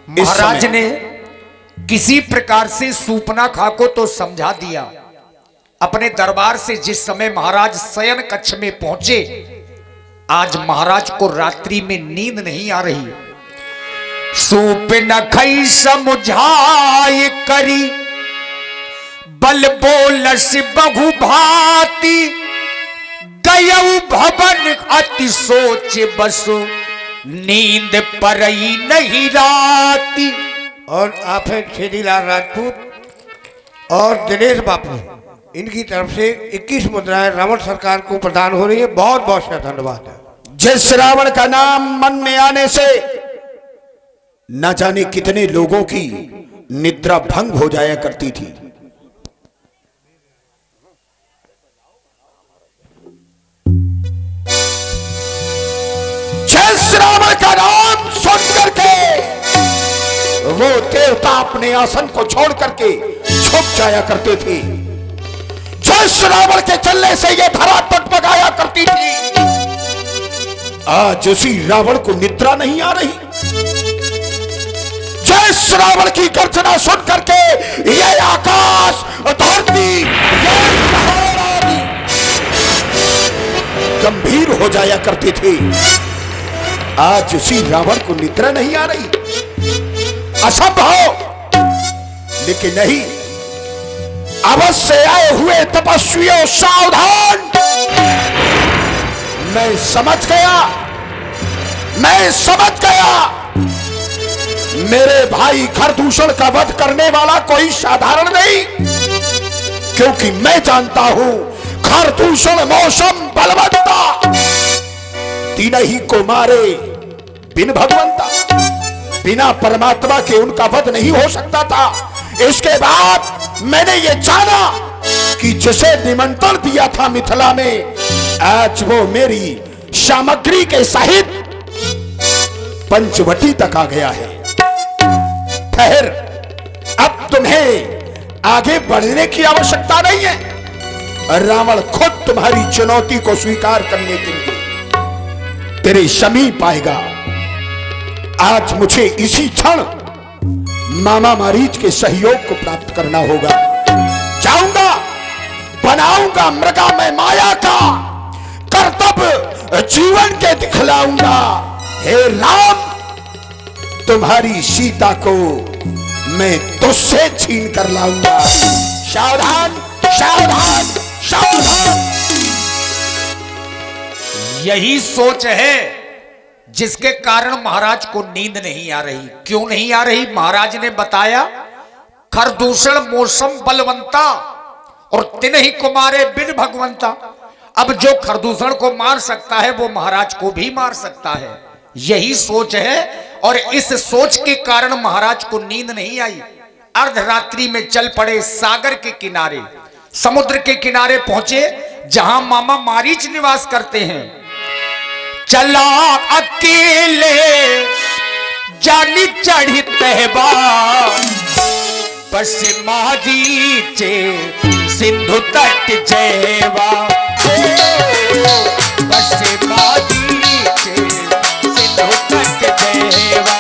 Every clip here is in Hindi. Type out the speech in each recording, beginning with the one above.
महाराज ने किसी प्रकार से सूपनाखा को तो समझा दिया। अपने दरबार से जिस समय महाराज शयन कक्ष में पहुंचे, आज महाराज को रात्रि में नींद नहीं आ रही। सूप न खई समझाए करी, बल बोलस बहु भांति, गयऊ भवन अति सोच बसो, नींद परई नहीं राती। और आप हैं छेदीलाल राजपूत और दिनेश बापू, इनकी तरफ से 21 मुद्राएं रावण सरकार को प्रदान हो रही है। बहुत बहुत सा धन्यवाद है। जिस रावण का नाम मन में आने से न जाने कितने लोगों की निद्रा भंग हो जाया करती थी। जिस रावण का नाम सुन करके वो देवता अपने आसन को छोड़ करके छुप जाया करते थे, जिस रावण के चलने से ये धरा टकटकाया करती थी, आज उसी रावण को निद्रा नहीं आ रही। जिस रावण की गर्जना सुन करके ये आकाश, धरती, ये पहाड़ आदि गंभीर हो जाया करते थे, आज उसी रावण को निद्रा नहीं आ रही। असंभव, लेकिन नहीं, अवश्य आए हुए तपस्वियों सावधान। मैं समझ गया मेरे भाई खरदूषण का वध करने वाला कोई साधारण नहीं, क्योंकि मैं जानता हूं खरदूषण मौसम बलवंता, तीन ही को मारे बिन भगवंता। बिना परमात्मा के उनका वध नहीं हो सकता था। इसके बाद मैंने ये जाना कि जिसे निमंत्रण दिया था मिथिला में, आज वो मेरी सामग्री के सहित पंचवटी तक आ गया है। ठहर, अब तुम्हें आगे बढ़ने की आवश्यकता नहीं है। रावण खुद तुम्हारी चुनौती को स्वीकार करने के लिए तेरे समीप आएगा। आज मुझे इसी क्षण मामा मारीच के सहयोग को प्राप्त करना होगा। जाऊंगा, बनाऊंगा मृगा में माया का कर्तव्य जीवन के दिखलाऊंगा। हे राम, तुम्हारी सीता को मैं तुझसे छीन कर लाऊंगा। सावधान, सावधान, सावधान। यही सोच है जिसके कारण महाराज को नींद नहीं आ रही। क्यों नहीं आ रही? महाराज ने बताया, खरदूषण मौसम बलवंता और तिन ही को मारे बिन भगवंता। अब जो खरदूषण को मार सकता है वो महाराज को भी मार सकता है। यही सोच है, और इस सोच के कारण महाराज को नींद नहीं आई। अर्धरात्रि में चल पड़े सागर के किनारे, समुद्र के किनारे पहुंचे जहां मामा मारीच निवास करते हैं। चला अकेले जानी चढ़ी तहबा, बस मारीचे सिंधु तट जयवा। बस मारीचे सिंधु तट जयवा।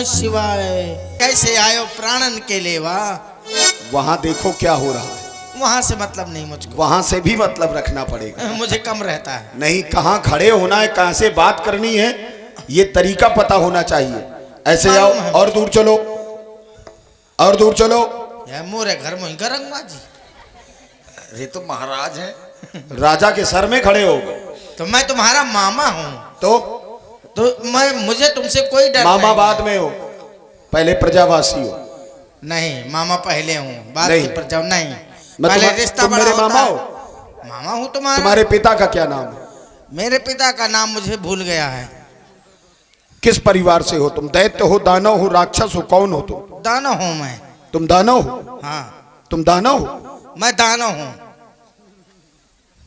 शिवाय। कैसे आयो प्राणन के लेवा? वहां देखो क्या हो रहा है। वहां से मतलब नहीं मुझको। वहां से भी मतलब रखना पड़ेगा। मुझे कम रहता है। नहीं, कहाँ खड़े होना है, कहाँ से बात करनी है, ये तरीका पता होना चाहिए। ऐसे आओ, और दूर चलो, और दूर चलो। यह मोरे घर में ही करंगा जी। अरे तो महाराज है, राजा के सर में खड़े हो गए तो मैं तुम्हारा मामा हूँ, तो मुझे तुमसे कोई डर मामा नहीं। बाद में हो, पहले प्रजावासी हो। नहीं, मामा पहले हूँ, बाद नहीं। की प्रजा नहीं। मैं पहले तुम रिश्ता बड़ा मेरे होता मामा है। हो। मामा हूँ तुम्हारा। तुम्हारे पिता का क्या नाम है? मेरे पिता का नाम मुझे भूल गया है। किस परिवार से हो तुम? दैत्य हो, दानव हो, राक्षस हो, कौन हो तुम? दानव हूँ मैं। तुम दानव हो? हाँ, तुम दानव हो? मैं दानव हूँ।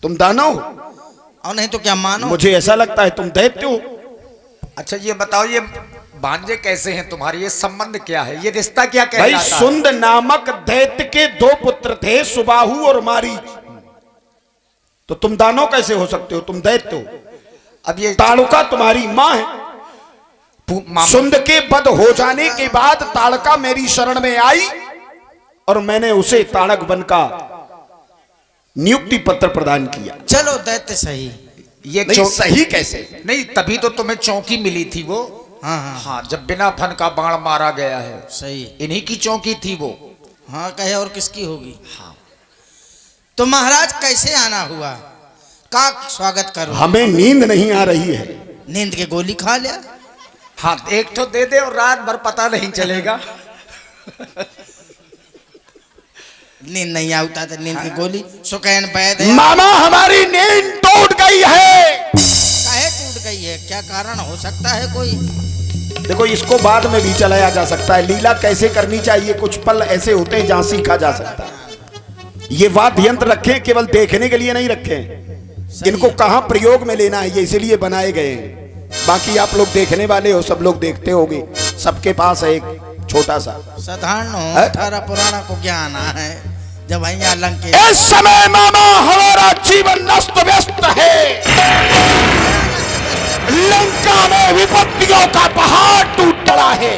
तुम दानव हो? और नहीं तो क्या मानो? मुझे ऐसा लगता है तुम दैत्य हो। अच्छा ये बताओ, ये भांजे कैसे हैं तुम्हारे, ये संबंध क्या है, ये रिश्ता क्या भाई, कहलाता है? सुंद नामक दैत्य के 2 पुत्र थे, सुबाहु और मारीच। तो तुम दानव कैसे हो सकते हो? तुम दैत्य हो। अब ये ताड़ुका तुम्हारी माँ है। सुंद के वध हो जाने के बाद ताड़का मेरी शरण में आई और मैंने उसे ताड़क वन का नियुक्ति पत्र प्रदान किया। चलो दैत्य सही। ये नहीं, सही कैसे? नहीं, तभी तो तुम्हें चौकी मिली थी वो। हाँ हाँ हाँ, जब बिना फन का बाण मारा गया है, सही। इन्हीं की चौकी थी वो। हाँ कहे और किसकी होगी? हाँ। तो महाराज कैसे आना हुआ? का स्वागत करो। हमें नींद नहीं आ रही है। नींद के गोली खा लिया? हाँ, एक तो दे दे और रात भर पता नहीं चलेगा। नींद नहीं आता तो नींद की गोली सुकैन बैद है। मामा, हमारी नींद टूट गई है। काहे टूट गई है? क्या कारण हो सकता है कोई? देखो, इसको बाद में भी चलाया जा सकता है। लीला कैसे करनी चाहिए, कुछ पल ऐसे होते हैं जहां सीखा जा सकता है। ये वाद्य यंत्र रखे केवल देखने के लिए नहीं रखे, इनको कहां प्रयोग में लेना है ये इसलिए बनाए गए हैं। बाकी आप लोग देखने वाले हो, सब लोग देखते होंगे, सबके पास है एक छोटा सा। साधारण हो, 18 पुराना को ज्ञान है। जब यहाँ लंके इस समय मामा हमारा जीवन नष्ट व्यस्त है। लंका में विपत्तियों का पहाड़ टूट पड़ा है।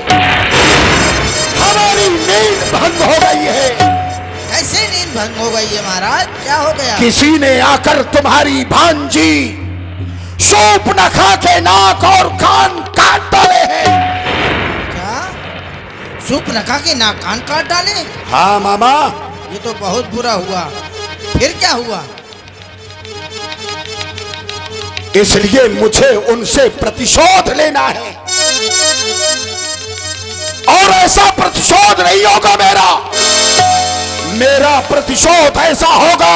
हमारी नींद भंग हो गई है। कैसे नींद भंग हो गई है महाराज? क्या हो गया? किसी ने आकर तुम्हारी भांजी शूर्पणखा के नाक और कान काट डाले हैं। क्या? शूर्पणखा के नाक कान काट डाले? हाँ मामा, ये तो बहुत बुरा हुआ। फिर क्या हुआ? इसलिए मुझे उनसे प्रतिशोध लेना है, और ऐसा प्रतिशोध नहीं होगा मेरा प्रतिशोध ऐसा होगा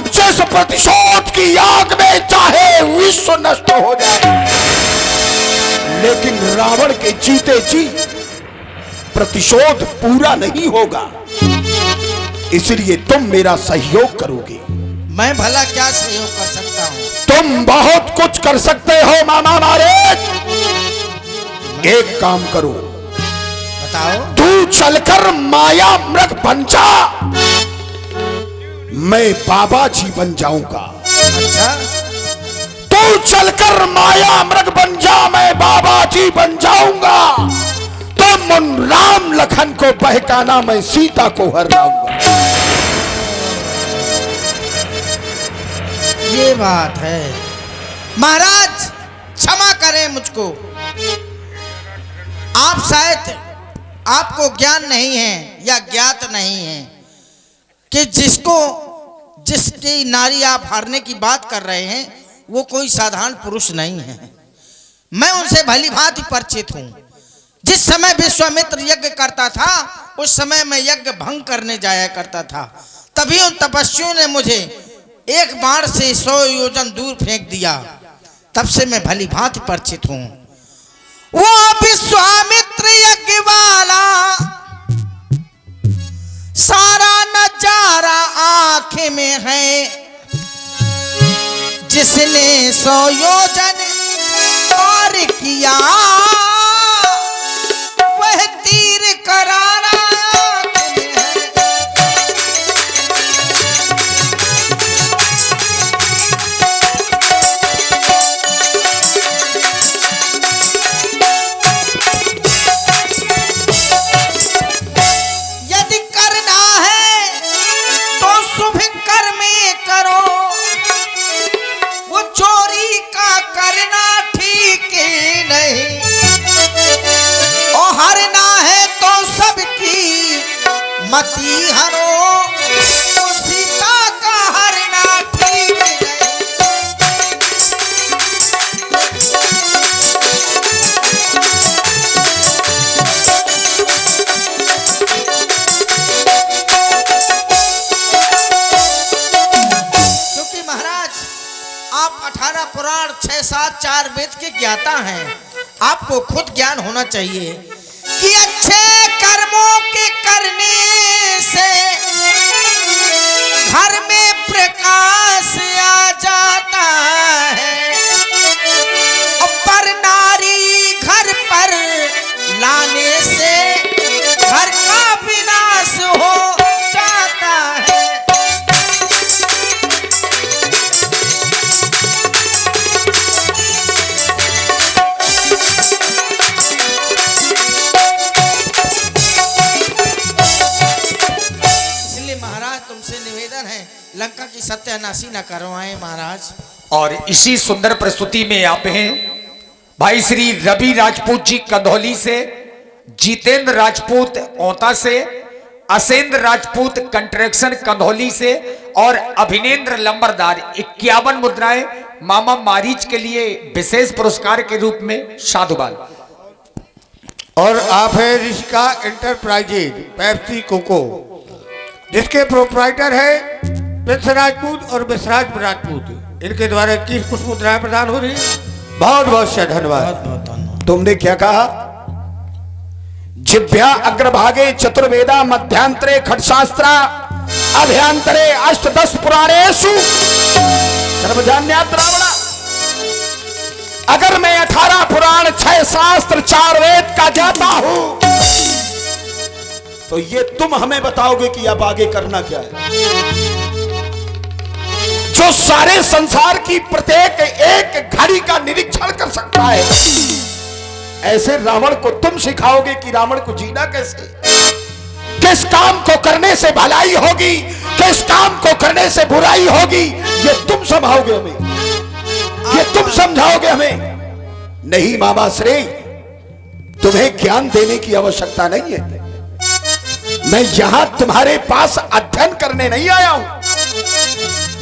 जिस प्रतिशोध की आग में चाहे विश्व नष्ट हो जाए, लेकिन रावण के जीते जी प्रतिशोध पूरा नहीं होगा। इसलिए तुम मेरा सहयोग करोगे। मैं भला क्या सहयोग कर सकता हूँ? तुम बहुत कुछ कर सकते हो मामा मारे। एक काम करो, बताओ। तू चलकर माया मृग बन जा, मैं बाबा जी बन जाऊंगा। अच्छा, तू चलकर माया मृग बन जा, मैं बाबा जी बन जाऊंगा। तुम उन राम लखन को बहकाना, मैं सीता को हर लाऊंगा। ये बात है। महाराज क्षमा करें मुझको। आप शायद आपको ज्ञान नहीं है या ज्ञात नहीं है कि जिसकी नारी आप हारने की बात कर रहे हैं वो कोई साधारण पुरुष नहीं है। मैं उनसे भली भांति परिचित हूं। जिस समय विश्वामित्र यज्ञ करता था उस समय मैं यज्ञ भंग करने जाया करता था। तभी उन तपस्वियों ने मुझे एक बाण से 100 योजन दूर फेंक दिया। तब से मैं भली भांति परिचित हूं। वो विश्वामित्र यज्ञ वाला सारा नजारा आंख में है, जिसने 100 योजन पार किया वह तीर करारा आंख में है। यदि करना है तो शुभ कर्म करो, वो चोरी का करना ठीक नहीं। और हरना है तो सबकी मति हरो, वो सीता का हरना ठीक नहीं। क्योंकि महाराज आप 18 पुराण 6, 7, 4 वेद के ज्ञाता हैं, आपको खुद ज्ञान होना चाहिए कि अच्छे कर्मों के करने से घर में प्रकाश आ जाता है, और पर नारी घर पर लाने से घर का विनाश हो जाता है। तुमसे निवेदन है, लंका की सत्यानाशी न करवाएं महाराज। और इसी सुंदर प्रस्तुति में आप हैं भाई श्री रवि राजपूत जी कंधौली से, जितेंद्र राजपूत औता से, असेंद्र राजपूत कंट्रैक्शन कंधौली से और अभिनेंद्र लंबरदार 51 मुद्राएं मामा मारीच के लिए विशेष पुरस्कार के रूप में साधुवाद। और आप है ऋषिका एंटरप्राइजेज पेप्सी कोको, जिसके प्रोप्राइटर है प्रिंस राजपूत और विश्राज राजपूत। इनके द्वारा 21 पुष्प मुद्राएं प्रदान हो रही है। बहुत बहुत से धन्यवाद। तुमने क्या कहा? जिभ्या अग्रभागे चतुर्वेदा मध्यांतरे खटशास्त्रा अभ्यंतरे अष्टदश पुराणेषु सर्वजान्यात् रावण। अगर मैं 18 पुराण 6 शास्त्र 4 वेद का जाता हूं तो ये तुम हमें बताओगे कि अब आगे करना क्या है? जो सारे संसार की प्रत्येक एक घड़ी का निरीक्षण कर सकता है, ऐसे रावण को तुम सिखाओगे कि रावण को जीना कैसे, किस काम को करने से भलाई होगी, किस काम को करने से बुराई होगी, ये तुम समझाओगे हमें, ये तुम समझाओगे हमें। नहीं मामा श्री, तुम्हें ज्ञान देने की आवश्यकता नहीं है। मैं यहां तुम्हारे पास अध्ययन करने नहीं आया हूं,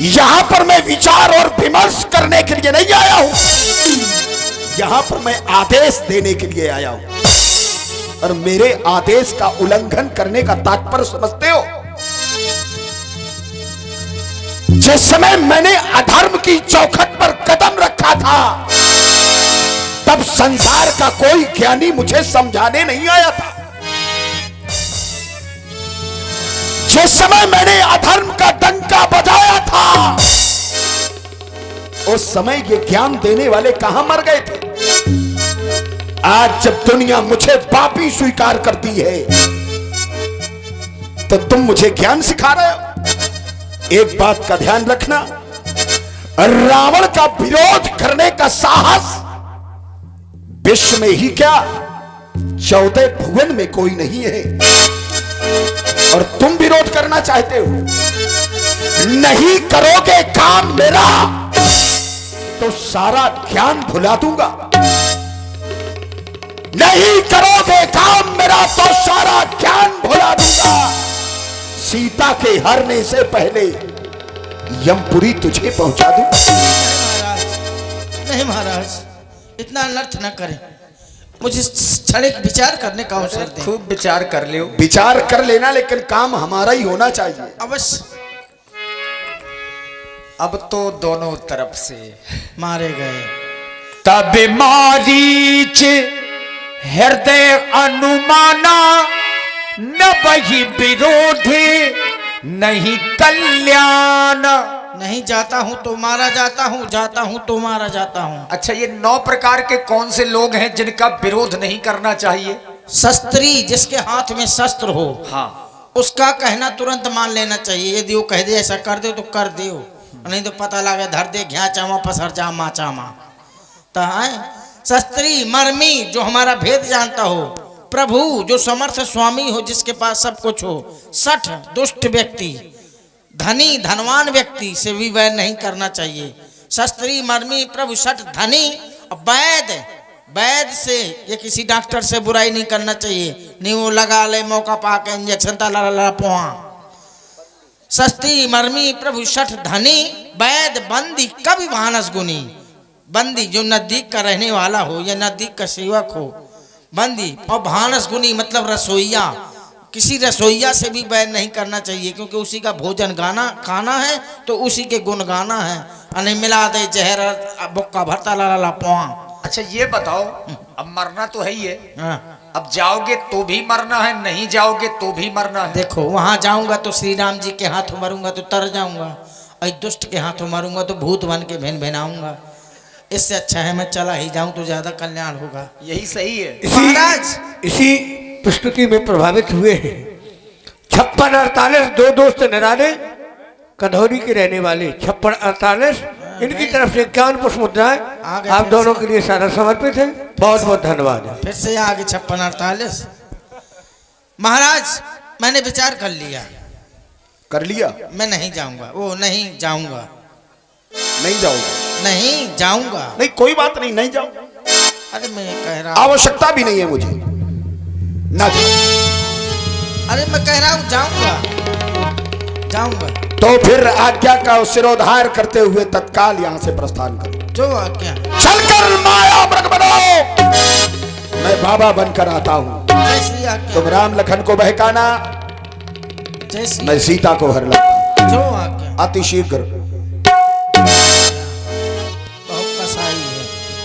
यहां पर मैं विचार और विमर्श करने के लिए नहीं आया हूं, यहां पर मैं आदेश देने के लिए आया हूं। और मेरे आदेश का उल्लंघन करने का तात्पर्य समझते हो? जिस समय मैंने अधर्म की चौखट पर कदम रखा था, तब संसार का कोई ज्ञानी मुझे समझाने नहीं आया था। जिस समय मैंने अधर्म का डंका बजाया था, उस समय ये ज्ञान देने वाले कहां मर गए थे? आज जब दुनिया मुझे पापी स्वीकार करती है, तो तुम मुझे ज्ञान सिखा रहे हो। एक बात का ध्यान रखना, रावण का विरोध करने का साहस विश्व में ही क्या 14 भुवन में कोई नहीं है। और तुम विरोध करना चाहते हो? नहीं करोगे काम मेरा तो सारा ज्ञान भुला दूंगा। नहीं करोगे काम मेरा तो सारा ज्ञान भुला दूंगा। सीता के हरने से पहले यमपुरी तुझे पहुंचा दूं। नहीं महाराज, इतना अनर्थ न करें, मुझे क्षण विचार करने का अवसर दें। खूब विचार कर लियो। विचार कर लेना, लेकिन काम हमारा ही होना चाहिए। अवश्य। अब तो दोनों तरफ से मारे गए। तब मारीच हृदय अनुमाना, न वही विरोधी नहीं कल्याण। नहीं जाता हूं तो मारा जाता हूं, जाता हूं तो मारा जाता हूं। अच्छा, ये 9 प्रकार के कौन से लोग हैं जिनका विरोध नहीं करना चाहिए? शस्त्री, जिसके हाथ में शस्त्र हो, हाँ, उसका कहना तुरंत मान लेना चाहिए। यदि वो कह दे ऐसा कर दे तो कर दे, नहीं तो पता लगे धर दे घ्या चामा पसर जा मा चामा। तो शस्त्री, मर्मी, जो हमारा भेद जानता हो, प्रभु, जो समर्थ स्वामी हो, जिसके पास सब कुछ हो, सठ, दुष्ट व्यक्ति, धनी धनवान व्यक्ति से भी वैर नहीं करना चाहिए। शस्त्री मर्मी प्रभु सठ धनी। वैद वैद से ये किसी डॉक्टर से बुराई नहीं करना चाहिए, नहीं वो लगा ले मौका पाके इंजेक्शन ला पोहा। शस्त्री मर्मी प्रभु सठ धनी। वैद बंदी कभी भानस गुनी। बंदी जो नजदीक का रहने वाला हो या नजदीक का सेवक हो, बंदी। और भानस गुनी मतलब रसोईया, किसी रसोईया से भी बैर नहीं करना चाहिए, क्योंकि उसी का भोजन गाना खाना है तो उसी के गुण गाना है। अने मिला दे जहर बुक्का भरता ला पोहा। अच्छा ये बताओ, अब मरना तो है ही है, हाँ। अब जाओगे तो भी मरना है, नहीं जाओगे तो भी मरना है। देखो वहां जाऊंगा तो श्री राम जी के हाथों मरूंगा तो तर जाऊंगा, और दुष्ट के हाथों मरूंगा तो भूत बन के भेन भेनाऊंगा। इससे अच्छा है मैं चला ही जाऊं तो ज्यादा कल्याण होगा। यही सही है। महाराज इसी प्रस्तुति में प्रभावित हुए हैं 5648 दो दोस्त निराले कंधौली के रहने वाले 5648, इनकी तरफ से 51 पुष्प मुद्राएं आप दोनों के लिए सारा समर्पित है। बहुत बहुत धन्यवाद। फिर से आगे 5648। महाराज मैंने विचार कर लिया, कर लिया? मैं नहीं जाऊंगा, वो नहीं जाऊंगा, नहीं जाओगे? नहीं जाऊंगा। नहीं कोई बात नहीं, नहीं जाओ। अरे मैं कह रहा हूं, आवश्यकता भी नहीं है मुझे, ना जाओ। अरे मैं कह रहा हूं जाऊंगा, जाऊंगा। तो फिर आज्ञा का सिरोधार करते हुए तत्काल यहाँ से प्रस्थान करो। जो आज्ञा। चलकर माया मृग बनो, मैं बाबा बनकर आता हूँ। जैसी आज्ञा। तुम राम लखन को बहकाना, जैसी। मैं सीता को हर लाता। जो आज्ञा। अतिशीघ्र